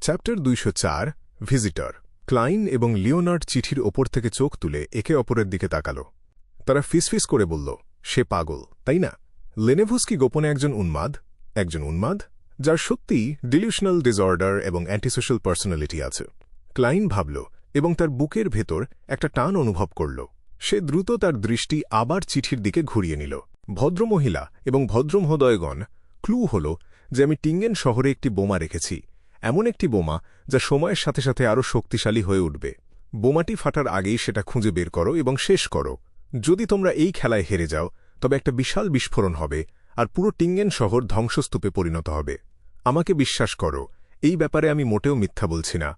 Chapter 204 visitor. ক্লাইন এবং Leonard চিঠির ওপর থেকে চোখ তুলে একে অপরের দিকে তাকাল। তারা ফিসফিস করে বলল, সে পাগল, তাই না? লেনেভুস কি গোপনে একজন উন্মাদ যার সত্যিই ডিলিউশনাল ডিসঅর্ডার এবং অ্যান্টিসোশ্যাল পার্সোনালিটি আছে। ক্লাইন ভাবল এবং তার বুকের ভেতর একটা টান অনুভব করল। সে দ্রুত তার দৃষ্টি আবার চিঠির দিকে ঘুরিয়ে নিল। ভদ্রমহিলা এবং ভদ্রমহোদয়গণ, ক্লু হল যে আমি টিঙ্গেন শহরে একটি বোমা রেখেছি, এমন একটি বোমা যা সময়ের সাথে সাথে আরও শক্তিশালী হয়ে উঠবে। বোমাটি ফাটার আগেই সেটা খুঁজে বের করো এবং শেষ করো। যদি তোমরা এই খেলায় হেরে যাও তবে একটা বিশাল বিস্ফোরণ হবে আর পুরো টিঙ্গেন শহর ধ্বংসস্তূপে পরিণত হবে। আমাকে বিশ্বাস করো, এই ব্যাপারে আমি মোটেও মিথ্যা বলছি না।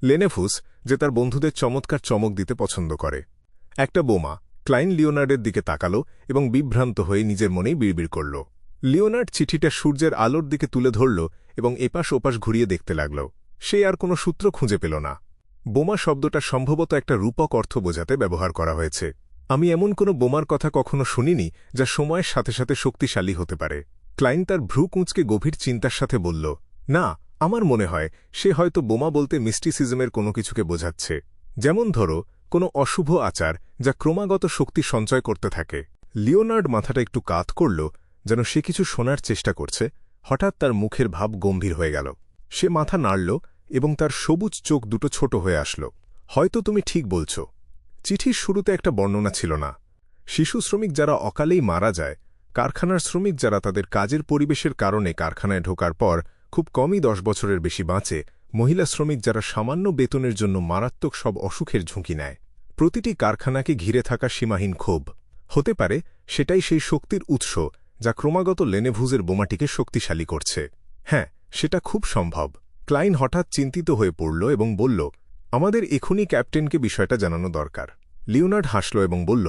লেনেভুস, যে তার বন্ধুদের চমৎকার চমক দিতে পছন্দ করে। একটা বোমা। ক্লাইন লিওনার্ডের দিকে তাকাল এবং বিভ্রান্ত হয়ে নিজের মনেই বিড়বিড় করল। লিওনার্ড চিঠিটা সূর্যের আলোর দিকে তুলে ধরল এবং এপাশ ওপাশ ঘুরিয়ে দেখতে লাগল। সে আর কোনো সূত্র খুঁজে পেল না। বোমা শব্দটা সম্ভবত একটা রূপক অর্থ বোঝাতে ব্যবহার করা হয়েছে। আমি এমন কোনো বোমার কথা কখনো শুনিনি যা সময়ের সাথে সাথে শক্তিশালী হতে পারে। ক্লাইন তার ভ্রু কুঁচকে গভীর চিন্তার সাথে বলল, না, আমার মনে হয় সে হয়তো বোমা বলতে মিস্টিসিজমের কোনো কিছুকে বোঝাচ্ছে। যেমন ধরো, কোনো অশুভ আচার যা ক্রমাগত শক্তি সঞ্চয় করতে থাকে। লিওনার্ড মাথাটা একটু কাত করল, যেন সে কিছু শোনার চেষ্টা করছে। হঠাৎ তার মুখের ভাব গম্ভীর হয়ে গেল। সে মাথা নাড়ল এবং তার সবুজ চোখ দুটো ছোট হয়ে আসল। হয়তো তুমি ঠিক বলছ। চিঠির শুরুতে একটা বর্ণনা ছিল না। শিশু শ্রমিক যারা অকালেই মারা যায়, কারখানার শ্রমিক যারা তাদের কাজের পরিবেশের কারণে কারখানায় ঢোকার পর খুব কমই 10 বছরের বেশি বাঁচে, মহিলা শ্রমিক যারা সামান্য বেতনের জন্য মারাত্মক সব অসুখের ঝুঁকি নেয়। প্রতিটি কারখানাকে ঘিরে থাকা সীমাহীন ক্ষোভ। হতে পারে সেটাই সেই শক্তির উৎস যা ক্রমাগত লেনেভুজের বোমাটিকে শক্তিশালী করছে। হ্যাঁ, সেটা খুব সম্ভব। ক্লাইন হঠাৎ চিন্তিত হয়ে পড়ল এবং বলল, আমাদের এখনই ক্যাপ্টেনকে বিষয়টা জানানো দরকার। লিওনার্ড হাসল এবং বলল,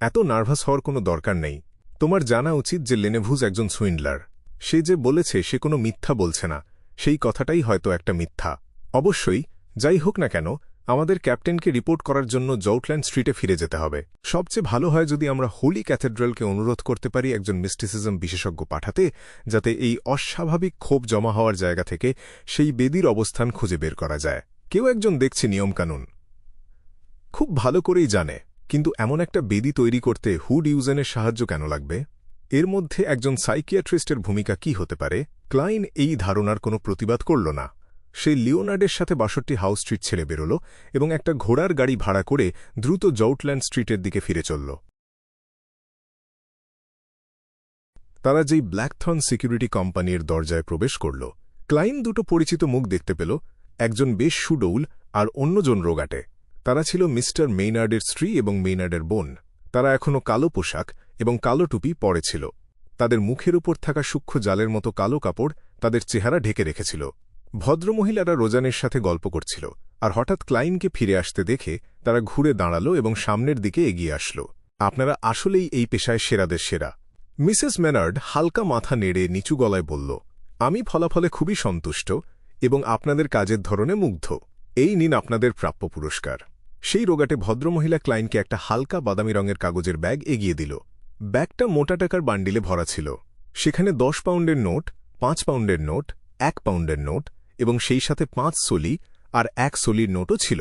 এত নার্ভাস হওয়ার কোনো দরকার নেই। তোমার জানা উচিত যে লেনেভুজ একজন সুইন্ডলার। সে যে বলেছে সে কোনো মিথ্যা বলছে না, সেই কথাটাই হয়তো একটা মিথ্যা। অবশ্যই, যাই হোক না কেন, আমাদের ক্যাপ্টেনকে রিপোর্ট করার জন্য জউটল্যান্ড স্ট্রিটে ফিরে যেতে হবে। সবচেয়ে ভালো হয় যদি আমরা হোলি ক্যাথেড্রালকে অনুরোধ করতে পারি একজন মিস্টিসিজম বিশেষজ্ঞ পাঠাতে, যাতে এই অস্বাভাবিক ক্ষোভ জমা হওয়ার জায়গা থেকে সেই বেদির অবস্থান খুঁজে বের করা যায়। কেউ একজন দেখছে নিয়মকানুন খুব ভালো করেই জানে, কিন্তু এমন একটা বেদি তৈরি করতে হুড ইউজেনের সাহায্য কেন লাগবে? এর মধ্যে একজন সাইকিয়াট্রিস্টের ভূমিকা কি হতে পারে? ক্লাইন এই ধারণার কোনো প্রতিবাদ করল না। সে লিওনার্ডের সাথে 62 হাউস স্ট্রিট ছেড়ে বেরোল এবং একটা ঘোড়ার গাড়ি ভাড়া করে দ্রুত জউটল্যান্ড স্ট্রিটের দিকে ফিরে চলল। তারা যেই ব্ল্যাকথর্ন সিকিউরিটি কোম্পানির দরজায় প্রবেশ করল, ক্লাইন দুটো পরিচিত মুখ দেখতে পেল, একজন বেশ সুডৌল আর অন্যজন রোগাটে। তারা ছিল মিস্টার মেইনার্ডের স্ত্রী এবং মেইনার্ডের বোন। তারা এখনও কালো পোশাক এবং কালো টুপি পরে ছিল। তাদের মুখের উপর থাকা সূক্ষ্ম জালের মতো কালো কাপড় তাদের চেহারা ঢেকে রেখেছিল। ভদ্রমহিলারা রোজানের সাথে গল্প করছিল, আর হঠাৎ ক্লাইনকে ফিরে আসতে দেখে তারা ঘুরে দাঁড়াল এবং সামনের দিকে এগিয়ে আসল। আপনারা আসলেই এই পেশায় সেরাদের সেরা। মিসেস মেনার্ড হালকা মাথা নেড়ে নিচু গলায় বলল, আমি ফলাফলে খুবই সন্তুষ্ট এবং আপনাদের কাজের ধরনে মুগ্ধ। এই নিন আপনাদের প্রাপ্য পুরস্কার। সেই রোগাটে ভদ্রমহিলা ক্লাইনকে একটা হালকা বাদামি রঙের কাগজের ব্যাগ এগিয়ে দিল। ব্যাগটা মোটা টাকার বান্ডিলে ভরা ছিল। সেখানে 10 পাউন্ডের নোট, 5 পাউন্ডের নোট, 1 পাউন্ডের নোট এবং সেই সাথে 5 সলি আর 1 সলির নোটও ছিল।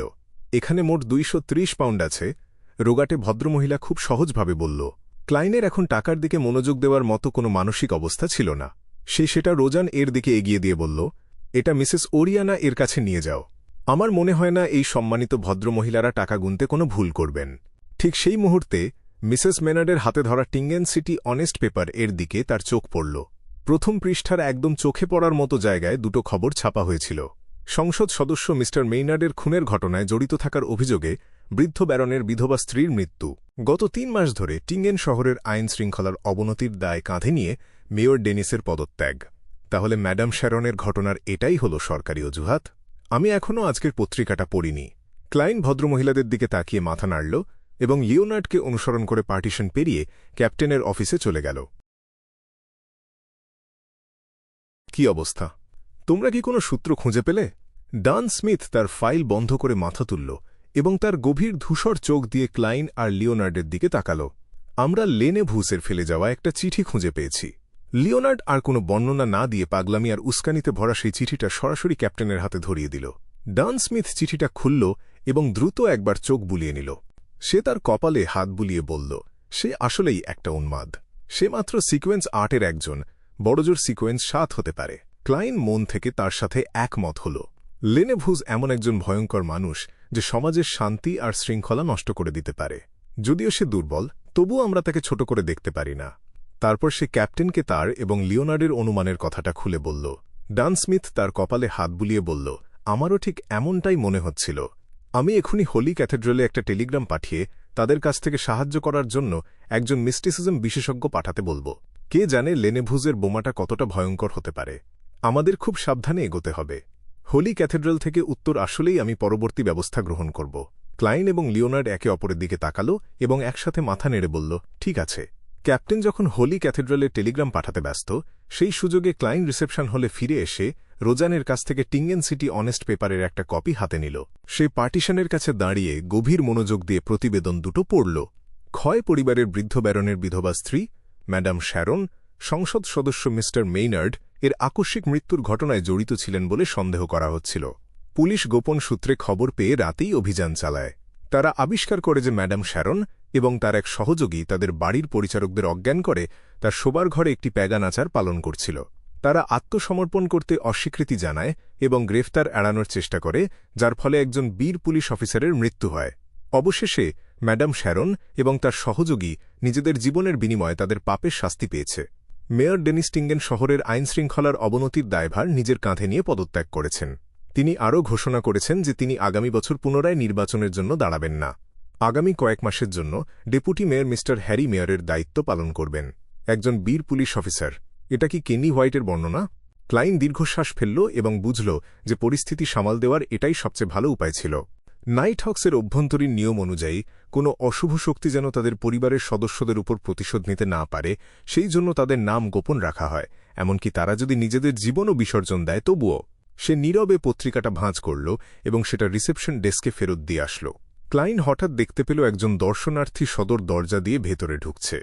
এখানে মোট 230 পাউন্ড আছে, রোগাটে ভদ্রমহিলা খুব সহজভাবে বলল। ক্লাইনের এখন টাকার দিকে মনোযোগ দেওয়ার মতো কোনো মানসিক অবস্থা ছিল না। সে সেটা রোজান এর দিকে এগিয়ে দিয়ে বলল, এটা মিসেস ওরিয়ানা এর কাছে নিয়ে যাও। আমার মনে হয় না এই সম্মানিত ভদ্রমহিলারা টাকা গুনতে কোনো ভুল করবেন। ঠিক সেই মুহূর্তে মিসেস মেনার্ডের হাতে ধরা টিঙ্গেন সিটি অনেস্ট পেপার এর দিকে তার চোখ পড়ল। প্রথম পৃষ্ঠার একদম চোখে পড়ার মতো জায়গায় দুটো খবর ছাপা হয়েছিল। সংসদ সদস্য মিস্টার মেইনার্ডের খুনের ঘটনায় জড়িত থাকার অভিযোগে বৃদ্ধ ব্যারনের বিধবা স্ত্রীর মৃত্যু। গত 3 মাস ধরে টিঙ্গেন শহরের আইন শৃঙ্খলার অবনতির দায় কাঁধে নিয়ে মেয়র ডেনিসের পদত্যাগ। তাহলে ম্যাডাম শ্যারনের ঘটনার এটাই হল সরকারি অজুহাত? আমি এখনও আজকের পত্রিকাটা পড়িনি। ক্লাইন ভদ্রমহিলাদের দিকে তাকিয়ে মাথা নাড়ল এবং লিওনার্ডকে অনুসরণ করে পার্টিশন পেরিয়ে ক্যাপ্টেনের অফিসে চলে গেল। কি অবস্থা? তোমরা কি কোনো সূত্র খুঁজে পেলে? ডান স্মিথ তার ফাইল বন্ধ করে মাথা তুলল এবং তার গভীর ধূসর চোখ দিয়ে ক্লাইন আর লিওনার্ডের দিকে তাকাল। আমরা লেনেভুসের ফেলে যাওয়া একটা চিঠি খুঁজে পেয়েছি। লিওনার্ড আর কোনো বর্ণনা না দিয়ে পাগলামি আর উস্কানিতে ভরা সেই চিঠিটা সরাসরি ক্যাপ্টেনের হাতে ধরিয়ে দিল। ডান স্মিথ চিঠিটা খুলল এবং দ্রুত একবার চোখ বুলিয়ে নিল। সে তার কপালে হাত বুলিয়ে বলল, সে আসলেই একটা উন্মাদ। সে মাত্র সিকোয়েন্স ৮-এর একজন, বড়জোর সিকোয়েন্স ৭ হতে পারে। ক্লাইন মন থেকে তার সাথে একমত হল। লেনেভুজ এমন একজন ভয়ঙ্কর মানুষ যে সমাজের শান্তি আর শৃঙ্খলা নষ্ট করে দিতে পারে। যদিও সে দুর্বল, তবুও আমরা তাকে ছোট করে দেখতে পারি না। তারপর সে ক্যাপ্টেনকে তার এবং লিওনার্ডের অনুমানের কথাটা খুলে বলল। ডান স্মিথ তার কপালে হাত বুলিয়ে বলল, আমারও ঠিক এমনটাই মনে হচ্ছিল। আমি এখনই হোলি ক্যাথেড্রালে একটা টেলিগ্রাম পাঠিয়ে তাদের কাছ থেকে সাহায্য করার জন্য একজন মিস্টিসিজম বিশেষজ্ঞ পাঠাতে বলব। কে জানে লেনেভুজের বোমাটা কতটা ভয়ঙ্কর হতে পারে। আমাদের খুব সাবধানে এগোতে হবে। হোলি ক্যাথেড্রাল থেকে উত্তর আসলেই আমি পরবর্তী ব্যবস্থা গ্রহণ করব। ক্লাইন এবং লিওনার্ড একে অপরের দিকে তাকালো এবং একসাথে মাথা নেড়ে বলল, ঠিক আছে। ক্যাপ্টেন যখন হোলি ক্যাথেড্রালে টেলিগ্রাম পাঠাতে ব্যস্ত, সেই সুযোগে ক্লাইন রিসেপশন হলে ফিরে এসে রোজানের কাছ থেকে টিঙ্গেন সিটি অনেস্ট পেপারের একটা কপি হাতে নিল। সে পার্টিশনের কাছে দাঁড়িয়ে গভীর মনোযোগ দিয়ে প্রতিবেদন দুটো পড়ল। ক্ষয় পরিবারের বৃদ্ধ ব্যারনের বিধবা স্ত্রী ম্যাডাম শ্যারন, সংসদ সদস্য মিস্টার মেইনার্ড এর আকস্মিক মৃত্যুর ঘটনায় জড়িত ছিলেন বলে সন্দেহ করা হচ্ছিল। পুলিশ গোপন সূত্রে খবর পেয়ে রাতেই অভিযান চালায়। তারা আবিষ্কার করে যে ম্যাডাম শ্যারন এবং তার এক সহযোগী তাদের বাড়ির পরিচারকদের অজ্ঞান করে তার শোবার ঘরে একটি প্যাগান আচার পালন করছিল। তারা আত্মসমর্পণ করতে অস্বীকৃতি জানায় এবং গ্রেফতার এড়ানোর চেষ্টা করে, যার ফলে একজন বীর পুলিশ অফিসারের মৃত্যু হয়। অবশেষে ম্যাডাম শ্যারন এবং তার সহযোগী নিজেদের জীবনের বিনিময়ে তাদের পাপের শাস্তি পেয়েছে। মেয়র ডেনিস টিঙ্গেন শহরের আইনশৃঙ্খলার অবনতির দায়ভার নিজের কাঁধে নিয়ে পদত্যাগ করেছেন। তিনি আরও ঘোষণা করেছেন যে তিনি আগামী বছর পুনরায় নির্বাচনের জন্য দাঁড়াবেন না। আগামী কয়েক মাসের জন্য ডেপুটি মেয়র মিস্টার হ্যারি মেয়রের দায়িত্ব পালন করবেন। একজন বীর পুলিশ অফিসার, এটা কি কেনি হোয়াইটের বর্ণনা? ক্লাইন দীর্ঘশ্বাস ফেলল এবং বুঝল যে পরিস্থিতি সামাল দেওয়ার এটাই সবচেয়ে ভালো উপায় ছিল। নাইট হক্সের অভ্যন্তরীণ নিয়ম অনুযায়ী কোনো অশুভ শক্তি যেন তাদের পরিবারের সদস্যদের উপর প্রতিশোধ নিতে না পারে, সেই জন্য তাদের নাম গোপন রাখা হয়। এমনকি তারা যদি নিজেদের জীবনও বিসর্জন দেয় তবুও। সে নীরবে পত্রিকাটা ভাঁজ করল এবং সেটা রিসেপশন ডেস্কে ফেরত দিয়ে আসল। ক্লাইন হঠাৎ দেখতে পেল একজন দর্শনার্থী সদর দরজা দিয়ে ভেতরে ঢুকছে।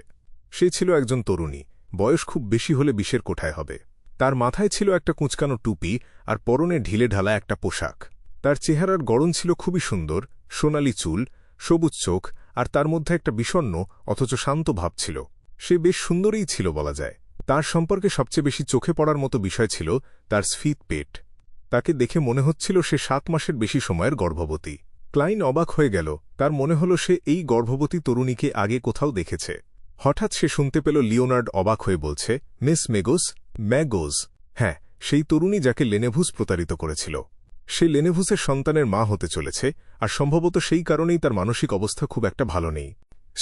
সে ছিল একজন তরুণী, বয়স খুব বেশি হলে ২০-এর কোঠায় হবে। তার মাথায় ছিল একটা কুঁচকানো টুপি আর পরনে ঢিলে ঢালা একটা পোশাক। তার চেহারার গড়ন ছিল খুবই সুন্দর, সোনালি চুল, সবুজ চোখ, আর তার মধ্যে একটা বিষণ্ণ অথচ শান্ত ভাব ছিল। সে বেশ সুন্দরই ছিল বলা যায়। তার সম্পর্কে সবচেয়ে বেশি চোখে পড়ার মতো বিষয় ছিল তার স্ফীত পেট। তাকে দেখে মনে হচ্ছিল সে ৭ মাসের বেশি সময়ের গর্ভবতী। ক্লাইন অবাক হয়ে গেল। তার মনে হল সে এই গর্ভবতী তরুণীকে আগে কোথাও দেখেছে। হঠাৎ সে শুনতে পেল লিওনার্ড অবাক হয়ে বলছে, মিস মেগোস। ম্যাগোজ? হ্যাঁ, সেই তরুণী যাকে লেনেভুজ প্রতারিত করেছিল। সে লেনেভুসের সন্তানের মা হতে চলেছে, আর সম্ভবত সেই কারণেই তার মানসিক অবস্থা খুব একটা ভালো নেই।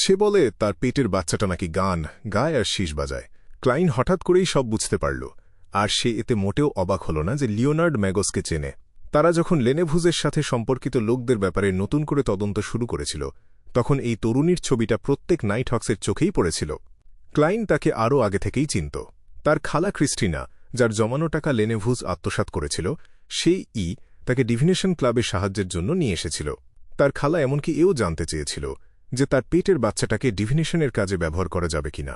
সে বলে তার পেটের বাচ্চাটা নাকি গান গায় আর শীষ বাজায়। ক্লাইন হঠাৎ করেই সব বুঝতে পারল, আর সে এতে মোটেও অবাক হল না যে লিওনার্ড ম্যাগোসকে চেনে। তারা যখন লেনেভুজের সাথে সম্পর্কিত লোকদের ব্যাপারে নতুন করে তদন্ত শুরু করেছিল, তখন এই তরুণীর ছবিটা প্রত্যেক নাইট হক্সের চোখেই পড়েছিল। ক্লাইন তাকে আরও আগে থেকেই চিনত। তার খালা ক্রিস্টিনা, যার জমানো টাকা লেনেভুজ আত্মসাৎ করেছিল, সেই তাকে ডিভিনেশন ক্লাবের সাহায্যের জন্য নিয়ে এসেছিল। তার খালা এমনকি এও জানতে চেয়েছিল যে তার পেটের বাচ্চাটাকে ডিভিনেশনের কাজে ব্যবহার করা যাবে কিনা।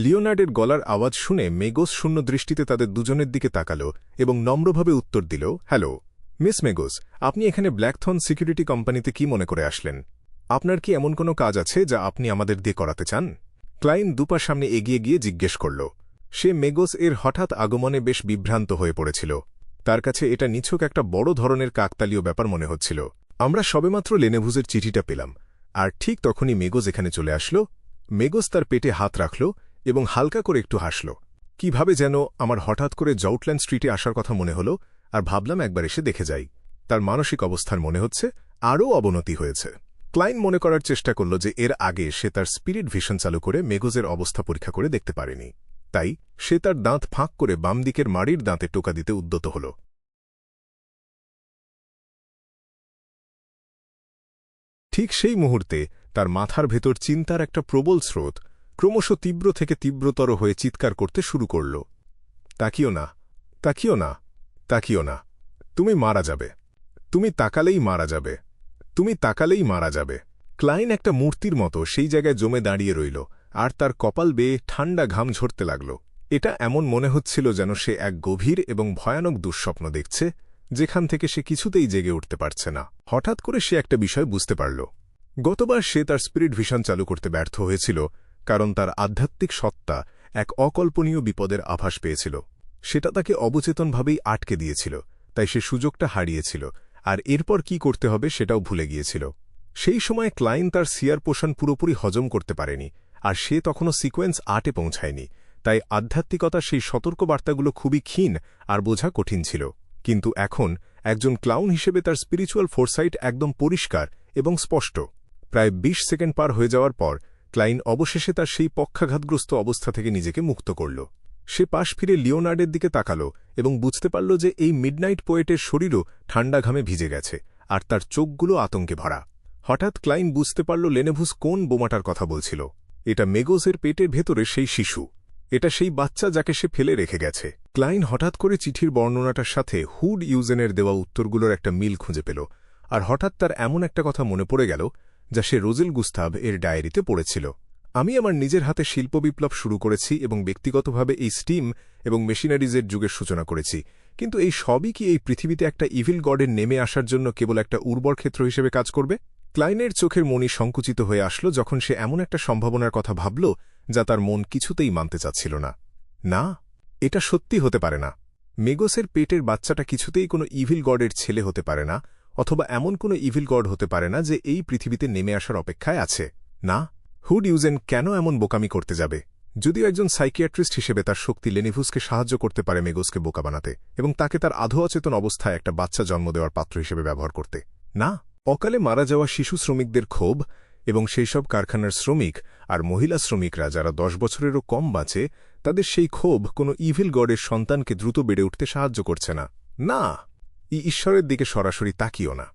লিওনার্ডের গলার আওয়াজ শুনে মেগোস শূন্য দৃষ্টিতে তাদের দুজনের দিকে তাকাল এবং নম্রভাবে উত্তর দিল, হ্যালো মিস মেগোস, আপনি এখানে ব্ল্যাকথন সিকিউরিটি কোম্পানিতে কি মনে করে আসলেন? আপনার কি এমন কোনো কাজ আছে যা আপনি আমাদের দিয়ে করাতে চান? ক্লাইন দুপা সামনে এগিয়ে গিয়ে জিজ্ঞেস করল। সে মেগোস এর হঠাৎ আগমনে বেশ বিভ্রান্ত হয়ে পড়েছিল। তার কাছে এটা নিছক একটা বড় ধরনের কাকতালীয় ব্যাপার মনে হচ্ছিল। আমরা সবেমাত্র লেনেভুজের চিঠিটা পেলাম, আর ঠিক তখনই মেগোস এখানে চলে আসলো। মেগোস তার পেটে হাত রাখল এবং হালকা করে একটু হাসল। কিভাবে যেন আমার হঠাৎ করে জউটল্যান্ড স্ট্রিটে আসার কথা মনে হল, আর ভাবলাম একবার এসে দেখে যাই। তার মানসিক অবস্থার মনে হচ্ছে আরও অবনতি হয়েছে। ক্লাইন মনে করার চেষ্টা করল যে এর আগে সে তার স্পিরিট ভিশন চালু করে মেগোজের অবস্থা পরীক্ষা করে দেখতে পারেনি। তাই সে তার দাঁত ফাঁক করে বাম দিকের মাড়ির দাঁতে টোকা দিতে উদ্যত হল। ঠিক সেই মুহূর্তে তার মাথার ভেতর চিন্তার একটা প্রবল স্রোত ক্রমশ তীব্র থেকে তীব্রতর হয়ে চিৎকার করতে শুরু করল, তাকিও না, তাকিও না, তাকিও না, তুমি মারা যাবে, তুমি তাকালেই মারা যাবে, তুমি তাকালেই মারা যাবে। ক্লাইন একটা মূর্তির মতো সেই জায়গায় জমে দাঁড়িয়ে রইল, আর তার কপাল বেয়ে ঠান্ডা ঘাম ঝরতে লাগল। এটা এমন মনে হচ্ছিল যেন সে এক গভীর এবং ভয়ানক দুঃস্বপ্ন দেখছে, যেখান থেকে সে কিছুতেই জেগে উঠতে পারছে না। হঠাৎ করে সে একটা বিষয় বুঝতে পারল। গতবার সে তার স্পিরিট ভিশন চালু করতে ব্যর্থ হয়েছিল কারণ তার আধ্যাত্মিক সত্তা এক অকল্পনীয় বিপদের আভাস পেয়েছিল। সেটা তাকে অবচেতনভাবেই আটকে দিয়েছিল, তাই সে সুযোগটা হারিয়েছিল, আর এরপর কি করতে হবে সেটাও ভুলে গিয়েছিল। সেই সময় ক্লাইন তার সিয়ার পোষণ পুরোপুরি হজম করতে পারেনি, আর সে তখনও সিকোয়েন্স 8-এ পৌঁছায়নি, তাই আধ্যাত্মিকতার সেই সতর্কবার্তাগুলো খুবই ক্ষীণ আর বোঝা কঠিন ছিল। কিন্তু এখন একজন ক্লাউন হিসেবে তার স্পিরিচুয়াল ফোরসাইট একদম পরিষ্কার এবং স্পষ্ট। প্রায় 20 সেকেন্ড পার হয়ে যাওয়ার পর ক্লাইন অবশেষে তার সেই পক্ষাঘাতগ্রস্ত অবস্থা থেকে নিজেকে মুক্ত করল। সে পাশ ফিরে লিওনার্ডের দিকে তাকাল এবং বুঝতে পারল যে এই মিডনাইট পোয়েটের শরীরও ঠান্ডা ঘামে ভিজে গেছে, আর তার চোখগুলো আতঙ্কে ভরা। হঠাৎ ক্লাইন বুঝতে পারল লেনেভুস কোন বোমাটার কথা বলছিল। এটা মেগোসের পেটের ভেতরে সেই শিশু। এটা সেই বাচ্চা যাকে সে ফেলে রেখে গেছে। ক্লাইন হঠাৎ করে চিঠির বর্ণনাটার সাথে হুড ইউজেনের দেওয়া উত্তরগুলোর একটা মিল খুঁজে পেল, আর হঠাৎ তার এমন একটা কথা মনে পড়ে গেল যা সে রোজেল গুস্তাভ এর ডায়েরিতে পড়েছিল। আমি আমার নিজের হাতে শিল্প বিপ্লব শুরু করেছি এবং ব্যক্তিগতভাবে এই স্টিম এবং মেশিনারিজের যুগের সূচনা করেছি, কিন্তু এই সবই কি এই পৃথিবীতে একটা ইভিল গডের নেমে আসার জন্য কেবল একটা উর্বর ক্ষেত্র হিসেবে কাজ করবে? ক্লাইনের চোখের মনি সংকুচিত হয়ে আসলো যখন সে এমন একটা সম্ভাবনার কথা ভাবল যা তার মন কিছুতেই মানতে চাচ্ছিল না। না, এটা সত্যি হতে পারে না। মেগোসের পেটের বাচ্চাটা কিছুতেই কোনো ইভিল গডের ছেলে হতে পারে না, অথবা এমন কোনো ইভিল গড হতে পারে না যে এই পৃথিবীতে নেমে আসার অপেক্ষায় আছে। না, হুড ইউজেন কেন এমন বোকামি করতে যাবে? যদিও একজন সাইকিয়াট্রিস্ট হিসেবে তার শক্তি লেনিভুসকে সাহায্য করতে পারে মেগোসকে বোকা বানাতে এবং তাকে তার আধো অচেতন অবস্থায় একটা বাচ্চা জন্ম দেওয়ার পাত্র হিসেবে ব্যবহার করতে। না, অকালে মারা যাওয়া শিশু শ্রমিকদের ক্ষোভ এবং সেই সব কারখানার শ্রমিক আর মহিলা শ্রমিকরা যারা 10 বছরেরও কম বাঁচে, তাদের সেই ক্ষোভ কোনো ইভিল গডের সন্তানকে দ্রুত বেড়ে উঠতে সাহায্য করছে না। না, ঈশ্বরের দিকে সরাসরি তাকিও না।